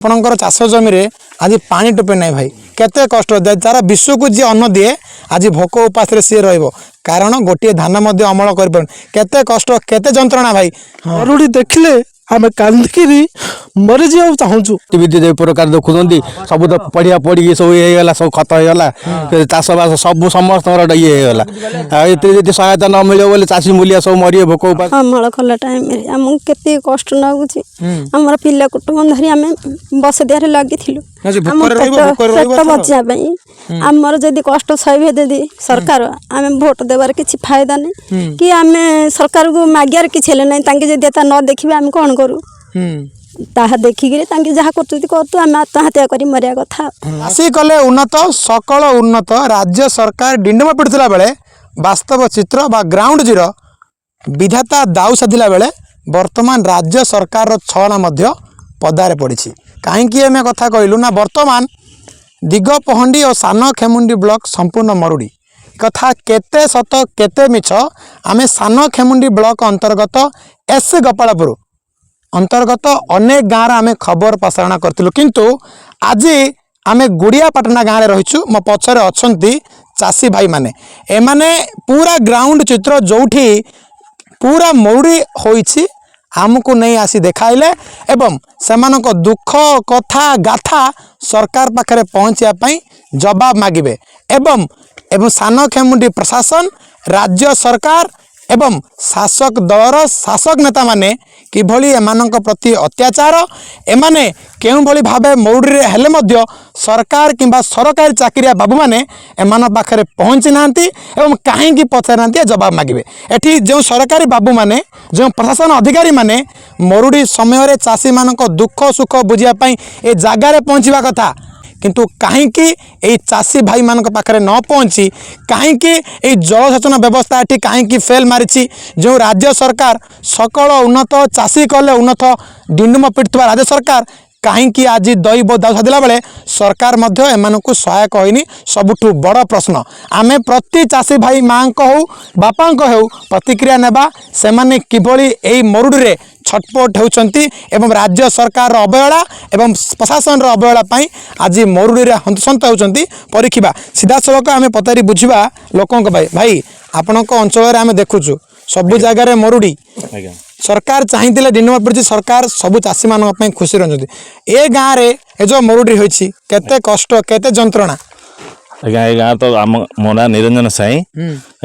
आपणकर चाष जमी आज पानी टोपे ना भाई केते कष्ट जार विश्व को जी अन्न दिए आज भोक उपास सी कारण गोटे धान अमल कर केते कष्ट केते जंत्रणा भाई मरुड़ी देखले आम कांदिकी मरी जा चाहूँ टीवी जो प्रकार देखुं सब तो पढ़िया पढ़ी सब ये सब खत होगा चाषबास सब समस्त ये जी सहायता न मिले बोले चाषी मूलिया सब मरी भोक उपास अमल कला टाइम आमको केते कष्ट लगुच आम पिला कुटुंब धरी आम बस दियारे लगी बचापी आमर जदि कष्ट सहे जदि सरकार आम भोट देवार किसी फायदा नहीं कि आम सरकार को मागियार किसी ना न देखिए आम कौन करूँ ताहा देखिक जहाँ कर आत्महत्या कर मरिया कथा चाषी कले उन्नत सकल उन्नत राज्य सरकार डिंडम पिटुला बेले वास्तव चित्र बा ग्राउंड जीरो विधाता दाऊ साधिला बेले वर्तमान राज्य सरकार छलना मध्य पदारे पड़ी कहीं आम कथा कहलु ना वर्तमान दिगपहंडी और सान खेमुंडी ब्लॉक संपूर्ण मरुड़ी कथा केते सत केते मिछ आमे सान खेमुंडी ब्लॉक अंतर्गत एस गोपालपुर अंतर्गत अनेक गाँव आम खबर प्रसारण करूँ किंतु आज आम गुड़ियापाटना गाँव में रहीचु मो पछरे अच्छी चाषी भाई माने एमाने पूरा ग्राउंड चित्र जोठी पूरा मरुड़ी होईछि आमको नहीं आसी देखाइले एवं सेमानक दुख कथा गाथा सरकार पाखरे पहुँचापी जवाब मागिबे एवं सान खेमुंडी प्रशासन राज्य सरकार एवं शासक दलर शासक नेता माने किभली एमानक प्रति अत्याचार एमाने केउ भली भाबे मरुड़ी रे हेले मध्य सरकार किंबा सरकारी चाकरिया बाबू माने एमान पाखरे पहुँची नांती एवं काहेकि पचार नांती जवाब मागिबे एठी जो सरकारी बाबू माने जो प्रशासन अधिकारी माने मरुड़ी समय रे चाषी मानक दुख सुख बुझिया पई ए जागारे पहुँचवा कथा किंतु कहीं चाषी भाई मान पाखे न पहुँची कहीं जलसेचन व्यवस्था ये कहीं फेल मारी जो राज्य सरकार सकल उन्नत चाषी कले उन्नत डिंडुम पिटुवा राज्य सरकार कहीं आज दई दाऊ साधिला बेले सरकार एमानकु सहायक होइनी सबुठु बड़ प्रश्न आमे प्रति चाषी भाई माँ हो बापा हो प्रतिक्रिया नेबा सेमाने किभली एई मरुड़ी रे छटपट होउछंती एवं राज्य सरकार अवहेला एवं प्रशासन अवहेला पाई आज मरुड़ी रे हंतसंत होउछंती परीखिबा सीधा सड़क आमे पतारी बुझिबा लोकंक भाई आपणक अंचल आमे देखुछु सब जगह रे मरुड़ी सरकार चाहिए डिंडुमा पिटी सरकार सब चाषी मान खुशी रही ए गाँव रे ए जो मरुड़ी होइछि केते कष्ट केते जंत्रणा आज्ञा ये गाँव तो आम मो ना निरंजन साई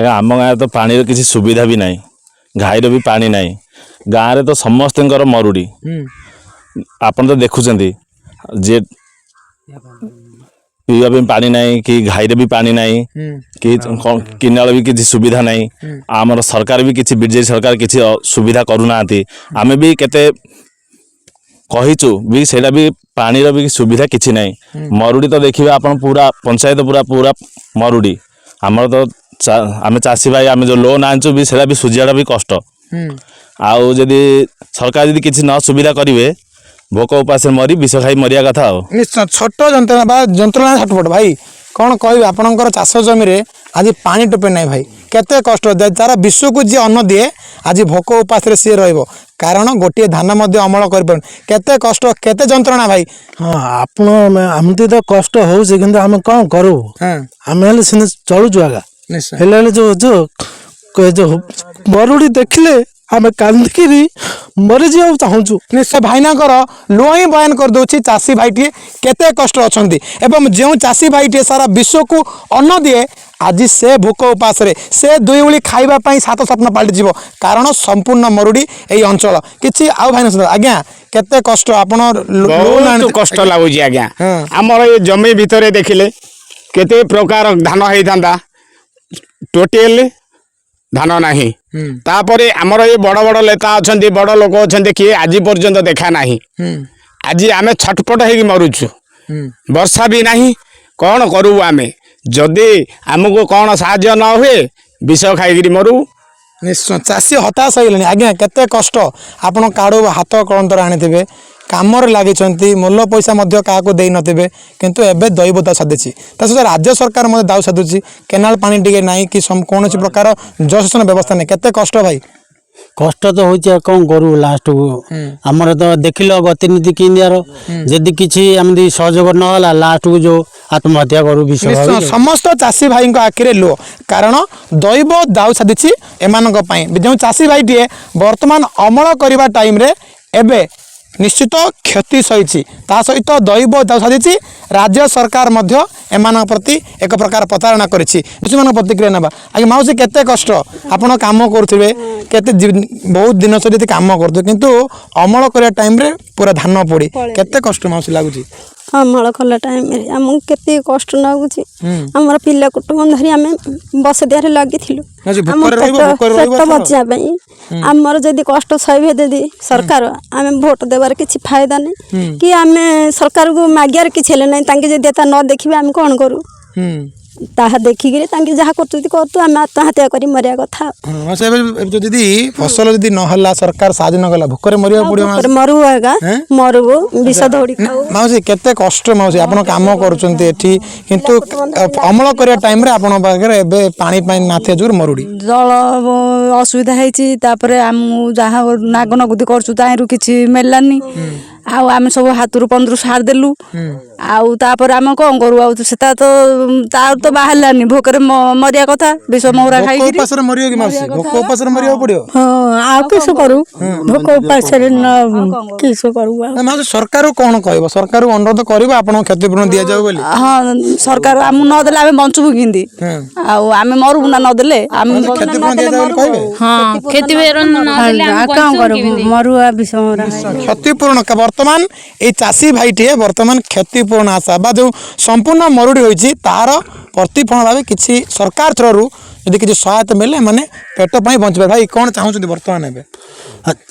आम गाँव तो पानी किसी सुविधा भी नहीं घाईर भी पानी नहीं गाँव रे तो समस्त मरुड़ी आपन तो देखुं जे पीवा भी पानी नहीं कि घाईरे भी पानी नहीं कि किनाल भी किसी सुविधा नहीं आमर सरकार भी किसी बीजेपी सरकार किसी सुविधा करूना आमे भी केते कहीचु भी सेटा भी पानी रो भी सुविधा किसी नहीं मरुड़ी तो देखिए आपन पूरा पंचायत पूरा पूरा मरुड़ी आमर तो आमे चाषी भाई आमे जो लोन आनचु भी सेटा भी सुझियाटा भी कष्ट आउ जदि सरकार जदि किसी न सुविधा करिवे भोक उपास मरी विष खाई मरिया कथा निश्चय छोट जंत्रणा जंत्रणा छटपट भाई कौन कह आपणकर चाष जमी आज पानी टोपे ना भाई केते कष्ट जार विश्व को जी अन्न दिए आज भोक उपास सी कारण गोटे धान अमल कर केते कष्ट केते जंत्रणा भाई हाँ आपण आमती तो कष्ट हो आम कौन करूँ आम चलुचु आगा जो मरुड़ी देखले आम कांदिकी मरी जा चाहूँ निश्चय भाईनाकर लुह ही बयान कर दूसरी चाषी भाईटे केते कष्ट अच्छा एवं जो चाषी भाईटे सारा विश्व को अन्न दिए आज से भोक उपास से दुई ओली खाइबा सात स्वप्न पलटि कारण संपूर्ण मरुड़ी यही अंचल किसी आउ भाई आज्ञा केते कष्ट आपण कष्ट लगुच आज्ञा आमर ये जमी भितर देखिले केते प्रकार धान होता टोटल धान नाही तापरे आमर ये बड़ बड़ नेता अच्छा बड़ लोक अच्छा किए आज पर्यंत देखा ना आज आम छटपट हो मरुचु वर्षा भी नहीं कौन करू आमे जदि आमको कौन साहाय्य न हुए विष खाई मरु निश्चय चाषी हताश हो आज्ञा केते कष्ट आपण काड़ू हाथ कलंतर आनी कामर लगी मूल्य पैसा क्या दे नथिबे किंतु एबे दैवता साधुची सहित राज्य सरकार दाऊ साधुची केनाल पानी टिके ना कि कौन प्रकार जलसेचन व्यवस्था नहीं केते कष्ट भाई কষ্ট তো হচ্ছে কম করু লাস্ট কু আমার তো দেখিল গতিনীতি কিন্দিয়ার যদি কিছু এমনি সহযোগ নহলা লাস্ট কু যে আত্মহত্যা করু বিষয় ନିଶ୍ଚୟ ସମସ୍ତ ଚାଷୀ ଭାଇଙ୍କ ଆଖିରେ ଲୁହ କାରଣ ଦୈବ ଦାଉ ସାଧିଛି ଏମାନଙ୍କ ପାଇଁ ଯେଉଁ ଚାଷୀ ଭାଇଟିଏ ବର୍ତ୍ତମାନ ଅମଳ କରିବା ଟାଇମ୍ରେ ଏବେ ନିଶ୍ଚିତ କ୍ଷତି ସହିଛି ତା ସହିତ ଦୈବ ଦାଉ ସାଧିଛି ରାଜ୍ୟ ସରକାର ମଧ୍ୟ ଏମାନଙ୍କ ପ୍ରତି ଏକ ପ୍ରକାର ପ୍ରତାରଣା କରିଛି ସେମାନଙ୍କ ପ୍ରତିକ୍ରିୟା ନେବା ଆଜ୍ଞା ମାଉସୀ କେତେ କଷ୍ଟ ଆପଣ କାମ କରୁଥିବେ କେତେ ବହୁତ ଦିନ ସହିତ କାମ କରୁଥିବେ କିନ୍ତୁ ଅମଳ କରିବା ଟାଇମ୍ରେ ପୁରା ଧାନ ପୋଡ଼ି କେତେ କଷ୍ଟ ମାଉସୀ ଲାଗୁଛି ଅମଳ କଲା ଟାଇମ୍ରେ ଆମକୁ କେତେ କଷ୍ଟ ଲାଗୁଛି ଆମର ପିଲା କୁଟୁମ୍ବ ଧରି ଆମେ ବସଦିଆରେ ଲାଗିଥିଲୁ ଆମ ପେଟ ବଞ୍ଚିବା ପାଇଁ ଆମର ଯଦି କଷ୍ଟ ସହିବେ ଯଦି ସରକାର ଆମେ ଭୋଟ ଦେବାର କିଛି ଫାଇଦା ନାହିଁ କି ଆମେ ସରକାରକୁ ମାଗିବାର କିଛି ହେଲେ ନାହିଁ ତାଙ୍କେ ଯଦି ତା ନ ଦେଖିବେ ଆମେ କ'ଣ କରୁ ତାହା ଦେଖିକିରି ତାଙ୍କେ ଯାହା କରୁଛନ୍ତି କରନ୍ତୁ ଆମେ ଆତ୍ମହତ୍ୟା କରି ମରିବା କଥା ଯଦି ଫସଲ ଯଦି ନହେଲା ସରକାର ସାହାଯ୍ୟ ନ କଲା ଭୋକରେ ମରିବାକୁ ପଡ଼ିବ ମରୁ ଆଗା ମରୁ ବିଷ ଦୌଡ଼ି ଖାଉ ମାଉସୀ କେତେ କଷ୍ଟ ମାଉସୀ ଆପଣ କାମ କରୁଛନ୍ତି ଏଠି କିନ୍ତୁ ଅମଳ କରିବା ଟାଇମ୍ରେ ଆପଣଙ୍କ ପାଖରେ ଏବେ ପାଣି ପାଇଁ ନାଥିଆ ଯୋଗୁଁ ମରୁଡ଼ି ଜଳ ଅସୁବିଧା ହେଇଛି ତାପରେ ଆମକୁ ଯାହା ନାଗ ନଗୁଦି କରୁଛୁ ତାହିଁରୁ କିଛି ମିଳିଲାନି ଆଉ ଆମେ ସବୁ ହାତରୁ ପନ୍ଦରୁ ସାର ଦେଲୁ ଆଉ ତାପରେ ଆମେ କ'ଣ କରୁ ଆଉ ସେଟା ତ ତାର ତ ବାହାରିଲାନି ଭୋକରେ ମରିବା କଥା ବିଷ ମହୁରା ଖାଇକି ଉପାସରେ ମରିବ କି ମାଉସୀ ଭୋକ ଉପାସରେ ମରିବାକୁ ପଡ଼ିବ ଆଉ କିସ କରୁ ଭୋକ ଉପାସରେ କିସ କରୁ ମାଉସୀ ସରକାରକୁ କ'ଣ କହିବ ସରକାରକୁ ଅନୁରୋଧ କରିବ ଆପଣଙ୍କୁ କ୍ଷତିପୂରଣ ଦିଆଯାଉ ବୋଲି ହଁ ସରକାର ଆମକୁ ନଦେଲେ ଆମେ ବଞ୍ଚୁବୁ କେମିତି ଆଉ ଆମେ ମରୁବୁ ନା ନଦେଲେ ଆମେ କ୍ଷତିପୂରଣ ଦିଆଯାଉ ବୋଲି କହିବେ କ'ଣ କରିବୁ ମରୁଆ ବିଷ ମହୁରା କ୍ଷତିପୂରଣ ବର୍ତ୍ତମାନ এই ଚାଷୀ ଭାଇଟିଏ ବର୍ତ୍ତମାନ କ୍ଷତିପୂରଣ ଆଶା ବା ଯେଉଁ ସମ୍ପୂର୍ଣ୍ଣ ମରୁଡ଼ି ହୋଇଛି ତାହାର ପ୍ରତିଫଳ ଭାବେ କିଛି ସରକାର ଥ୍ରୋରୁ ଯଦି କିଛି ସହାୟତା ମିଳିଲେ ମାନେ ପେଟ ପାଇଁ ବଞ୍ଚିବେ ଭାଇ କ'ଣ ଚାହୁଁଛନ୍ତି ବର୍ତ୍ତମାନ ଏବେ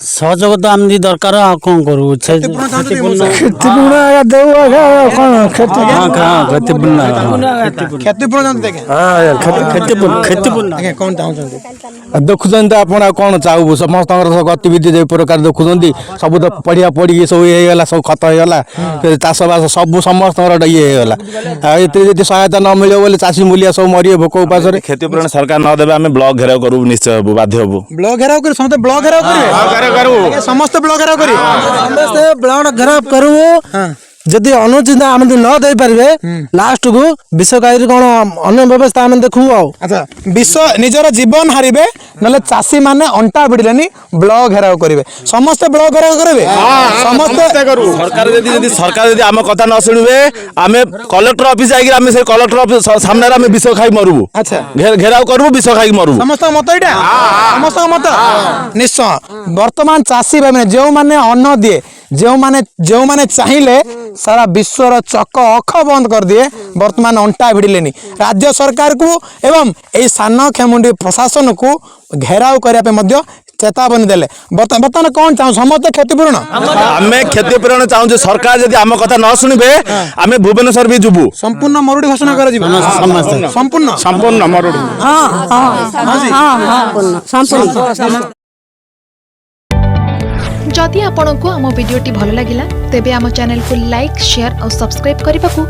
ସହଯୋଗ ତ ଏମିତି ଦରକାର ଆଉ କ'ଣ କରୁ କ'ଣ ଚାହୁଁଛନ୍ତି ଦେଖୁଛନ୍ତି ତ ଆପଣ ଆଉ କ'ଣ ଚାହିଁବୁ ସମସ୍ତଙ୍କର ଗତିବିଧି ଯେଉଁ ପ୍ରକାର ଦେଖୁଛନ୍ତି ସବୁ ତ ପଡ଼ିଆ ପଡ଼ିକି ସବୁ ହେଇଗଲା ସବୁ ଖତ ହେଇଗଲା ଚାଷବାସ ସବୁ ସମସ୍ତଙ୍କର ଇଏ ହେଇଗଲା ଆଉ ଏଥିରେ ଯଦି ସହାୟତା ନ ମିଳିବ ବୋଲି ଚାଷୀ ମୂଲିଆ ସବୁ ମରିବେ ଭୋକ ଉପାସରେ କ୍ଷତିପୂରଣ ସରକାର ନ ଦେବେ ଆମେ ବ୍ଲକ ଘେରାଉ କରିବୁ ନିଶ୍ଚୟ ହବୁ ବାଧ୍ୟ ହବୁ ବ୍ଲକ ଘେରାଉ କରି ସମସ୍ତେ ବ୍ଲକ ଘେରାଉ କରିବେ ସମସ୍ତେ ବ୍ଲକ ଘେରାଉ କରିବେ ସମସ୍ତେ ବ୍ଲଡ ଘେରାଉ କରିବୁ ଯଦି ଅନୁଚିତ ଆମେ ଯଦି ନ ଦେଇପାରିବେ ଲାଷ୍ଟକୁ ବିଷକାରୀ କ'ଣ ଅନ୍ୟ ବ୍ୟବସ୍ଥା ଆମେ ଦେଖିବୁ ଆଉ ଆଚ୍ଛା ବିଷ ନିଜର ଜୀବନ ହାରିବେ ନହେଲେ ଚାଷୀମାନେ ଅଣ୍ଟା ଭିଡ଼ିଲେନି ବ୍ଲକ ଘେରାଉ କରିବେ ସମସ୍ତେ ବ୍ଲକ ଘେରାଉ କରିବେ ସମସ୍ତେ ସରକାର ଯଦି ଆମ କଥା ନ ଶୁଣିବେ ଆମେ କଲେକ୍ଟର ଅଫିସ ଯାଇକି ଆମେ ସେ କଲେକ୍ଟର ଅଫିସ ସାମ୍ନାରେ ଆମେ ବିଷ ଖାଇ ମରୁବୁ ଆଚ୍ଛା ଘେରାଉ କରିବୁ ବିଷ ଖାଇକି ମରୁବୁ ସମସ୍ତଙ୍କ ମତ ଏଇଟା ସମସ୍ତଙ୍କ ମତ ନିଶ୍ଚୟ ବର୍ତ୍ତମାନ ଚାଷୀ ଭାଇମାନେ ଯେଉଁମାନେ ଅନ୍ନ ଦିଏ ଯେଉଁମାନେ ଚାହିଁଲେ ସାରା ବିଶ୍ୱର ଚକ ଅଖ ବନ୍ଦ କରିଦିଏ ବର୍ତ୍ତମାନ ଅଣ୍ଟା ଭିଡ଼ିଲେନି ରାଜ୍ୟ ସରକାରକୁ ଏବଂ ଏହି ସାନ ଖେମୁଣ୍ଡି ପ୍ରଶାସନକୁ ଘେରାଉ କରିବା ପାଇଁ ମଧ୍ୟ ଚେତାବନୀ ଦେଲେ ବର୍ତ୍ତମାନ କ'ଣ ଚାହୁଁ ସମସ୍ତେ କ୍ଷତିପୂରଣ ଆମେ କ୍ଷତିପୂରଣ ଚାହୁଁଛୁ ସରକାର ଯଦି ଆମ କଥା ନ ଶୁଣିବେ ଆମେ ଭୁବନେଶ୍ୱର ବି ଯିବୁ ସମ୍ପୂର୍ଣ୍ଣ ମରୁଡ଼ି ଘୋଷଣା କରାଯିବ ସମ୍ପୂର୍ଣ୍ଣ ମରୁଡ଼ି जदि आपंक आम भिडी भल लगा तेब आम चैनल को लाइक शेयर और सब्सक्राइब करने को